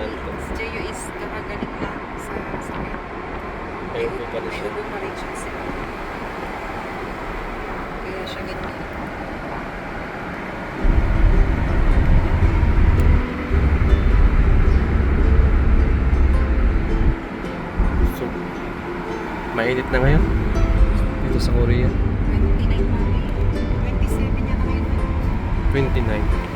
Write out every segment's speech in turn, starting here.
Si Jeyo is kakagaling lang sa sakit. Ayun po pala siya. May ubo pa rin siya sila. Kaya siya ganyan. So, mainit na ngayon dito sa Korea. 29 pa rin. 27 yan na ngayon. 29. 27.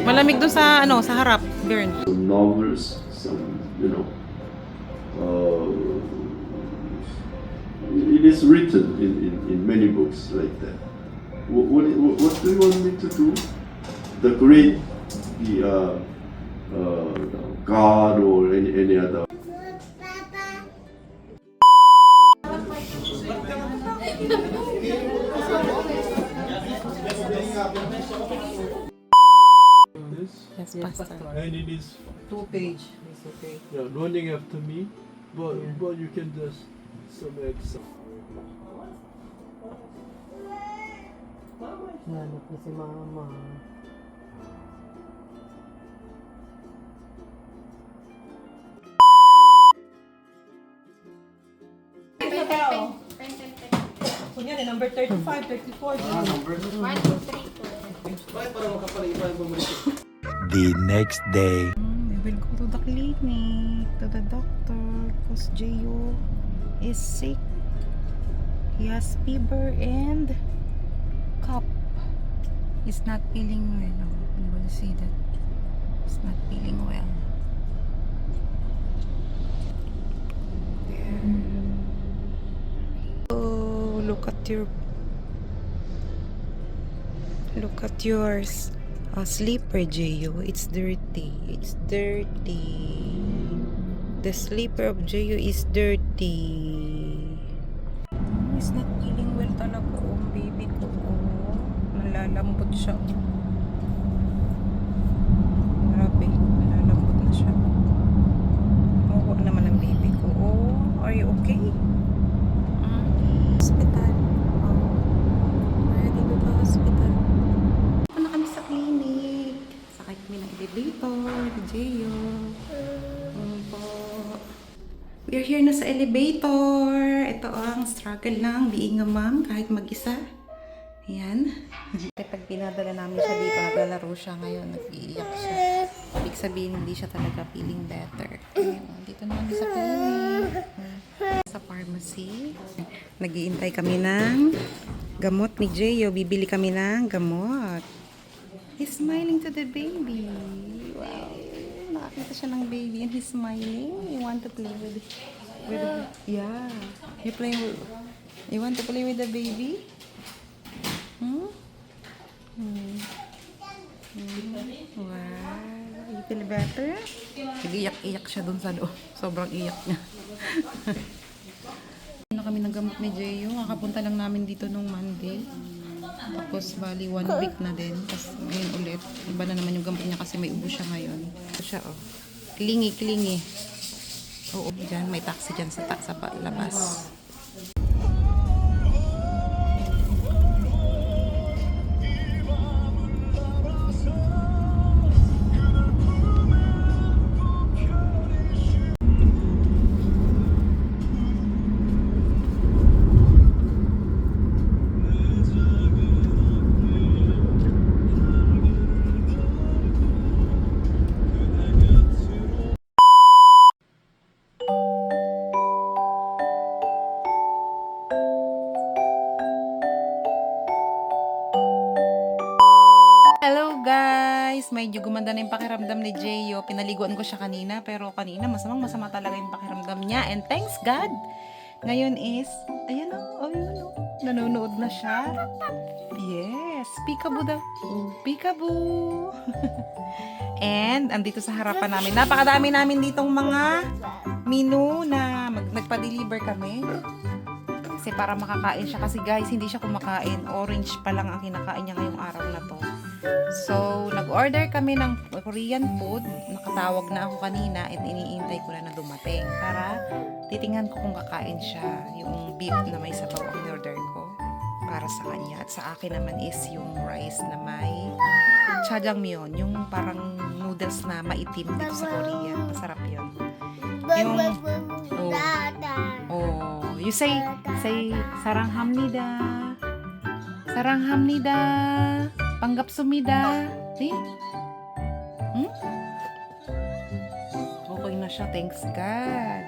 Malamig doon sa sa harap, Bern. Some novels, some, it is written in many books like that. What do you want me to do? Decorate the God or any other. Yes, Pastor. And it is 2 page. It's okay. running after me, but you can just select some. Nanap na si Mama. Kunyari, number 35, 34. The next day. We will go to the clinic, to the doctor, because Jeyo is sick. He has fever and cough. He's not feeling well. You will see that. He's not feeling well. Oh, look at yours. Sleeper, Jeyo. It's dirty. It's dirty. The sleeper of Jeyo is dirty. He's not feeling well talaga. Oh, baby ko. Oh, nalalambot siya. Grabe. Nalalambot na siya. Oh, naman ang baby ko. Oh, are you okay? Hospital. Oh. Ready to the hospital. Na kami sa clinic. Sakay kami ng elevator, Jeyo. Po. We are here na sa elevator. Ito ang struggle lang, being a mom, kahit mag-isa. Ayan. Pag pinadala namin siya dito, naglalaro siya ngayon, nag-iiyak siya. Ibig sabihin, hindi siya talaga feeling better. Ayan, dito na kami sa clinic. Sa pharmacy. Nag-iintay kami ng gamot ni Jeyo. Bibili kami ng gamot. He's smiling to the baby. Wow. Nakakita siya ng baby and he's smiling. You want to play with yeah. You want to play with the baby? Hmm? Wow. You feel better? Nag-iyak-iyak siya dun sa loob. Sobrang iyak niya. Na kami ng gamot ni Jeyo. Kakapunta lang namin dito nung Monday. Tapos bali 1 week na din. Tapos ngayon ulit. Iba na naman yung gamot niya kasi may ubo siya ngayon. Ito siya, oh. Klingi. Oo, dyan. May taxi dyan sa labas. Hello guys! Medyo gumanda na yung pakiramdam ni Jeyo. Pinaliguan ko siya kanina, pero kanina masama talaga yung pakiramdam niya. And thanks God! Ngayon is, ayan o, nanonood na siya. Yes! Peekaboo daw. Peekaboo! And, andito sa harapan namin. Napakadami namin ditong mga menu na nagpa-deliver kami. Kasi para makakain siya. Kasi guys, hindi siya kumakain. Orange pa lang ang kinakain niya ngayong araw na to. So, nag-order kami ng Korean food. Nakatawag na ako kanina at iniintay ko na dumating para titingnan ko kung kakain siya. Yung beef na may sabaw ang order ko para sa kanya. At sa akin naman is yung rice na may jjajangmyeon, yung parang noodles na maitim dito sa Korea. Masarap yun. Yung, you say saranghamnida. Saranghamnida. Panggapsumida. See? Okay na siya. Thanks God.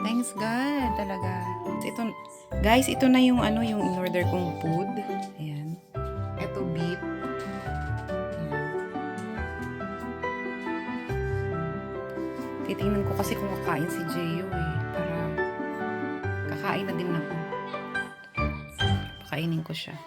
Thanks God talaga. Ito, guys, ito na yung yung in-order kong food. Ayan. Ito beef. Ayan. Titingnan ko kasi kung kakain si Jeyo para kakain na din ako. Pakainin ko siya.